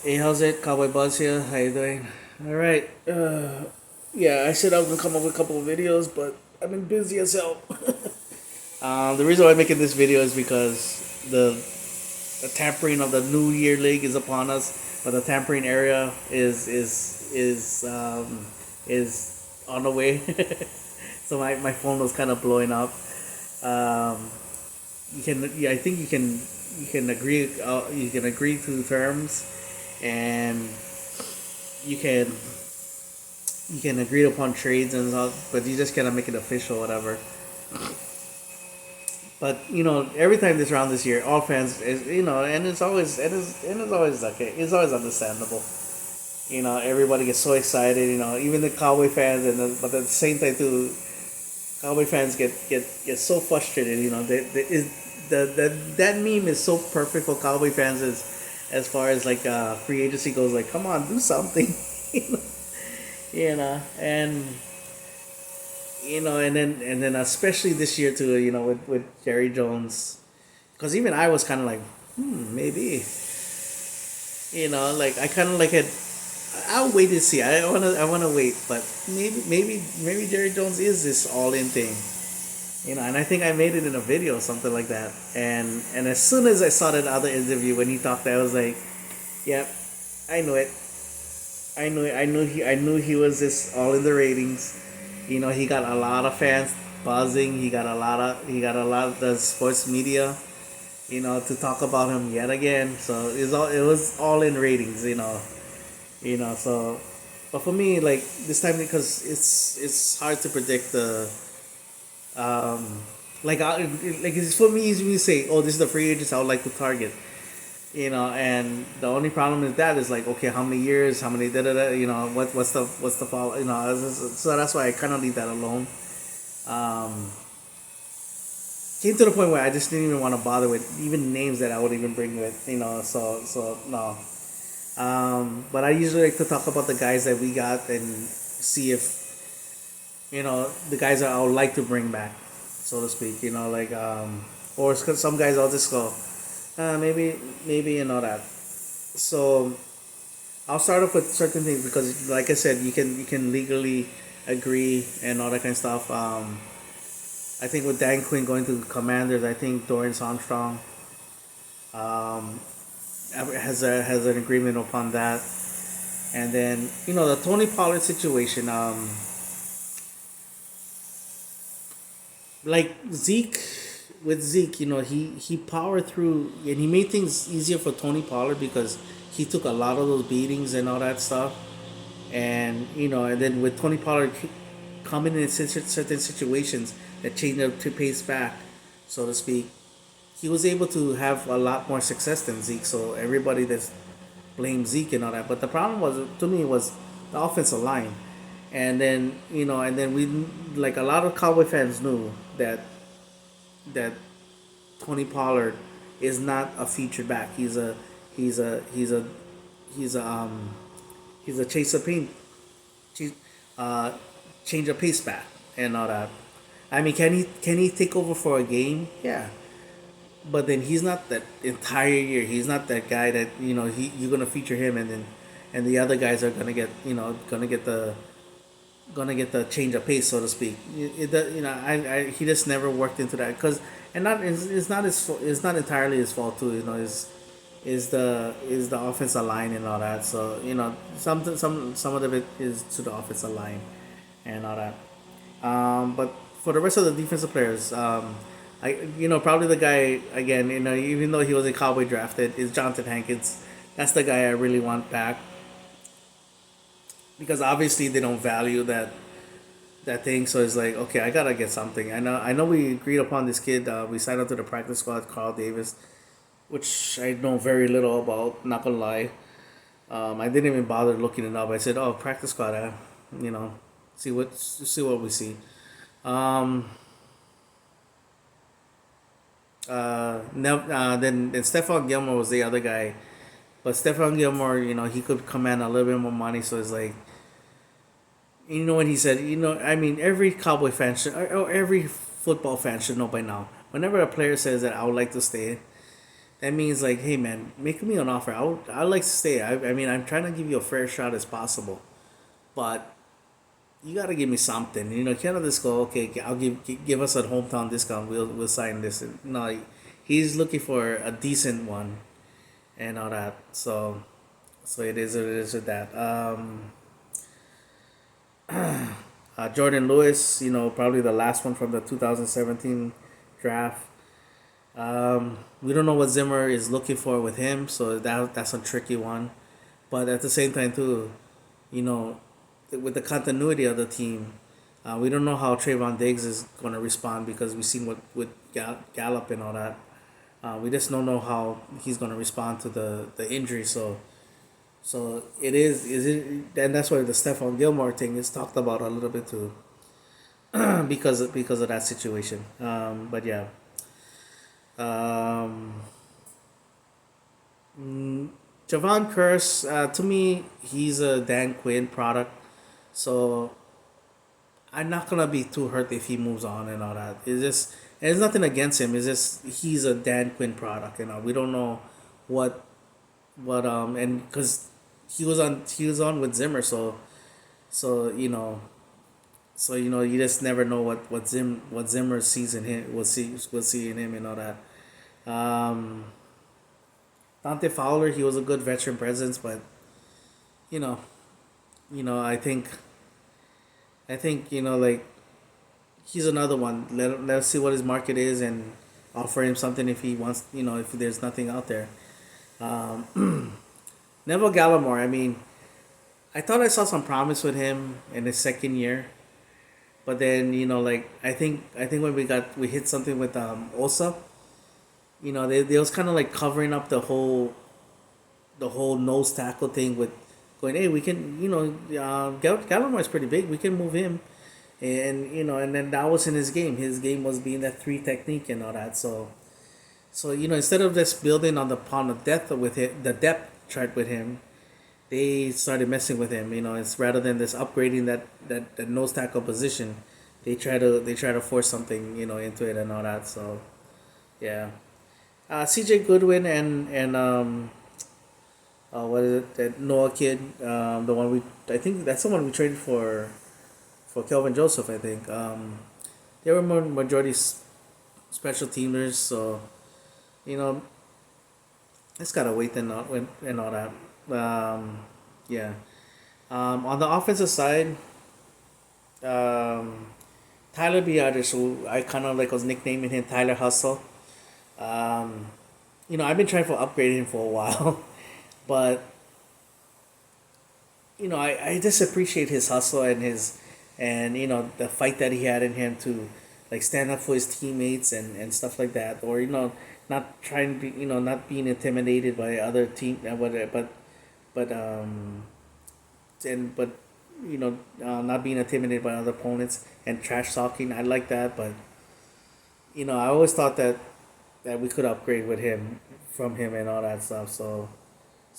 Hey, how's it? Cowboy Buzz here. How you doing? All right. Yeah, I said I was gonna come up with a couple of videos, but I've been busy as hell. The reason why I'm making this video is because the tampering of the New Year League is upon us, but the tampering area is on the way. So my phone was kind of blowing up. Um, you can yeah, I think you can agree to terms, and you can you can agree upon trades and stuff, but you just cannot make it official, whatever. But every time this round this year, all fans, and it's always okay. It's always understandable. Everybody gets so excited. Even the Cowboy fans, but at the same time too, Cowboy fans get so frustrated. That meme is so perfect for Cowboy fans as far as like free agency goes. Like, come on, do something. And and then especially this year too, with Jerry Jones, because even I was kind of like, maybe, like I kind of like it. I'll wait and see. I wanna wait, but maybe Jerry Jones is this all in thing, and I think I made it in a video or something like that. And as soon as I saw that other interview when he talked, I was like, yep, I knew it. I knew he was this all in the ratings. He got a lot of fans buzzing. He got a lot of the sports media, to talk about him yet again. So it was all in ratings. So, but for me, like this time, because it's hard to predict the like it's for me easy to say, oh, this is the free agents I would like to target. And the only problem is that is like, okay, how many years, how many da da da, what's the follow, so that's why I kind of leave that alone. Um, Came to the point where I just didn't even want to bother with even names that I would even bring with, so no. But I usually like to talk about the guys that we got and see if the guys that I would like to bring back, so to speak. Like or some guys I'll just go, maybe that. So I'll start off with certain things because, like I said, you can legally agree and all that kind of stuff. I think with Dan Quinn going to Commanders, I think Dorian Armstrong um, has an agreement upon that. And then the Tony Pollard situation. Like Zeke, he powered through and he made things easier for Tony Pollard because he took a lot of those beatings and all that stuff. And then with Tony Pollard coming in certain situations that changed up to pace back, so to speak, he was able to have a lot more success than Zeke. So everybody that's blamed Zeke and all that, but the problem was to me was the offensive line, and then we, like a lot of Cowboy fans knew that Tony Pollard is not a featured back. He's a he's a he's a he's a chase of paint, chase- uh, change of pace back and all that. I mean, can he take over for a game? Yeah, but then he's not that entire year. He's not that guy that you're gonna feature him, and the other guys are gonna get the change of pace, so to speak. He just never worked into that because, and not it's not it's not entirely his fault too. Is the offensive line and all that. So some of it is to the offensive line and all that. But for the rest of the defensive players, probably the guy again. Even though he was a Cowboy drafted, is Jonathan Hankins. That's the guy I really want back because obviously they don't value that thing. So it's like, okay, I gotta get something. I know we agreed upon this kid. We signed up to the practice squad, Carl Davis, which I know very little about. Not gonna lie, I didn't even bother looking it up. I said, oh, practice squad, you know, see what we see. Um, then Stephon Gilmore was the other guy, but Stephon Gilmore, he could command a little bit more money. So it's like, when he said, I mean, every Cowboy fan should, or every football fan should know by now. Whenever a player says that I would like to stay, that means like, hey man, make me an offer. I'd like to stay. I mean, I'm trying to give you a fair shot as possible, but you gotta give me something. You can't just go, okay, I'll give us a hometown discount. We'll sign this. No, he's looking for a decent one and all that. So it is with that. Jordan Lewis, probably the last one from the 2017 draft. We don't know what Zimmer is looking for with him, so that's a tricky one. But at the same time, too, you know, with the continuity of the team, we don't know how Trayvon Diggs is going to respond because we've seen what with Gallup and all that. We just don't know how he's going to respond to the injury. So and that's why the Stephon Gilmore thing is talked about a little bit too, because of that situation. But yeah, um, Javon Curse, to me, he's a Dan Quinn product. So I'm not gonna be too hurt if he moves on and all that. It's just, and it's nothing against him. It's just he's a Dan Quinn product. We don't know what and because he was on with Zimmer, so you just never know what Zimmer sees in him will see in him and all that. Um, Dante Fowler, he was a good veteran presence, but you know I think like he's another one. Let's see what his market is and offer him something if he wants. If there's nothing out there. Neville Gallimore. I mean, I thought I saw some promise with him in his second year, but then like I think when we hit something with Osa, they was kind of like covering up the whole nose tackle thing with going, hey, we can, Gallimore is pretty big. We can move him, and then that was in his game. His game was being that three technique and all that. So instead of just building on the depth with it, the depth chart with him, they started messing with him. It's rather than just upgrading that nose tackle position, they try to force something into it and all that. So yeah, C.J. Goodwin and what is it, that Noah kid, the one I think that's the one we traded for Kelvin Joseph. I think they were more majority special teamers, so you know it's gotta wait and all that. Yeah. On the offensive side, um, Tyler Biadasz, who I kind of like was nicknaming him Tyler Hustle. Um, I've been trying for upgrading him for a while, but I just appreciate his hustle and the fight that he had in him to like stand up for his teammates and stuff like that, or not trying to be not being intimidated by other team, but and but not being intimidated by other opponents and trash talking. I like that, but I always thought that we could upgrade with him from him and all that stuff. So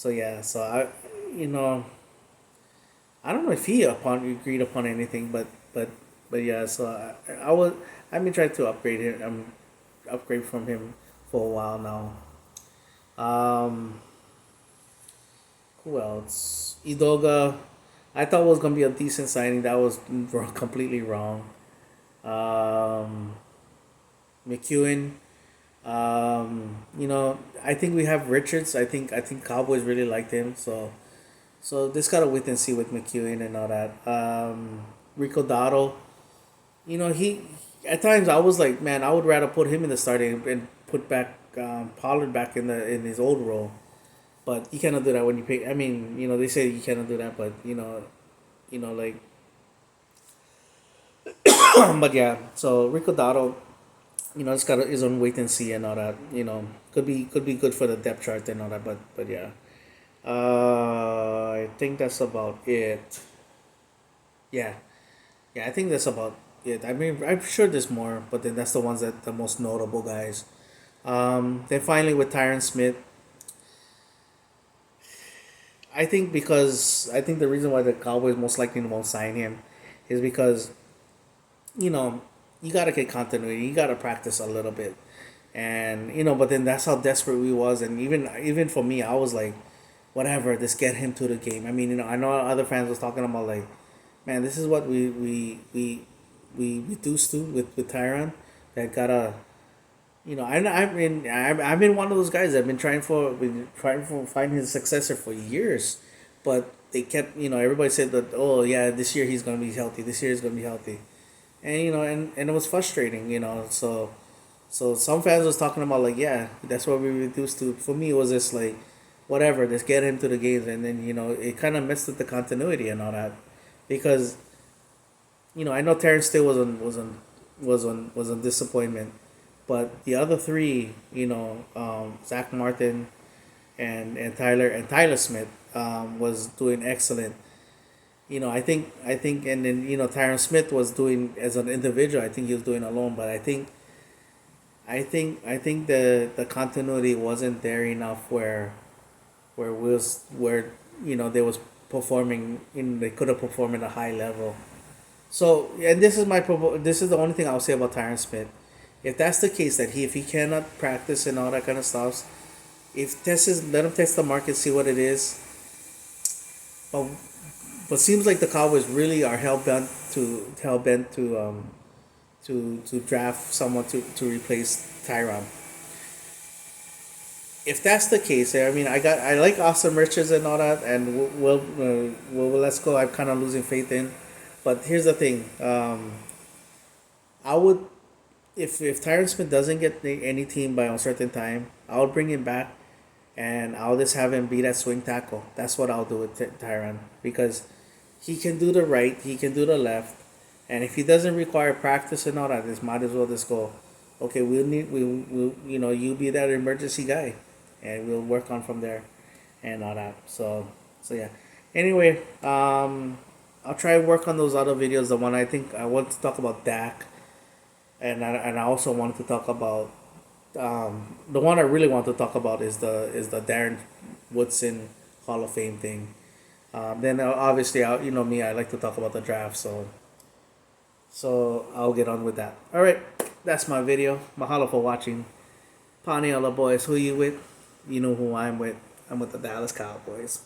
yeah, so you know I don't know if he agreed upon anything, but yeah. So I've been trying to upgrade him. Upgrade from him for a while now. Um, who else? Idoga, I thought was gonna be a decent signing. That was completely wrong. Um, McEwen. I think we have Richards. I think Cowboys really liked him. So this gotta wait and see with McEwen and all that. Rico Dotto, he at times I was like, man, I would rather put him in the starting and put back Pollard back in his old role. But you cannot do that when you pay. I mean, they say you cannot do that, but like, but yeah. So Rico Dotto, it's got his own wait and see and all that. Could be good for the depth chart and all that, but yeah. I think that's about it. Yeah, yeah, I think that's about it. I mean, I'm sure there's more, but then that's the ones that the most notable guys. Then finally with Tyron Smith, I think the reason why the Cowboys most likely won't sign him is because you know you gotta get continuity. You gotta practice a little bit. And but then that's how desperate we was, and even for me, I was like, whatever, just get him to the game. I mean, I know other fans was talking about like, man, this is what we reduced to with Tyron, that gotta, I've been one of those guys that have been trying for find his successor for years, but they kept, everybody said that, oh yeah, this year he's gonna be healthy, this year he's gonna be healthy, and and it was frustrating, so some fans was talking about like, yeah, that's what we reduced to. For me, it was just like, whatever, just get him to the games, and then it kind of messed with the continuity and all that, because I know Terrence still was a disappointment, but the other three, Zach Martin and Tyler Smith, was doing excellent. I think, and then Tyron Smith was doing as an individual. I think he was doing alone, but I think the continuity wasn't there enough where they was performing they could have performed at a high level. So, and this is the only thing I'll say about Tyron Smith. If that's the case, that if he cannot practice and all that kind of stuff, if let him test the market, see what it is. But seems like the Cowboys really are hell bent to draft someone to replace Tyron. If that's the case, I mean, I like Austin Richards and all that, and let's go. I'm kind of losing faith in, but here's the thing. I would, if Tyron Smith doesn't get any team by a certain time, I'll bring him back, and I'll just have him be that swing tackle. That's what I'll do with Tyron, because he can do the right, he can do the left, and if he doesn't require practice and all that, this might as well just go. Okay, we'll you be that emergency guy, and we'll work on from there, and all that. So yeah. Anyway, I'll try to work on those other videos. The one I think I want to talk about Dak, and I also wanted to talk about the one I really want to talk about is the Darren Woodson Hall of Fame thing. Then obviously, you know me, I like to talk about the draft, so I'll get on with that. All right, that's my video. Mahalo for watching. Pani all the boys, who you with? You know who I'm with. I'm with the Dallas Cowboys.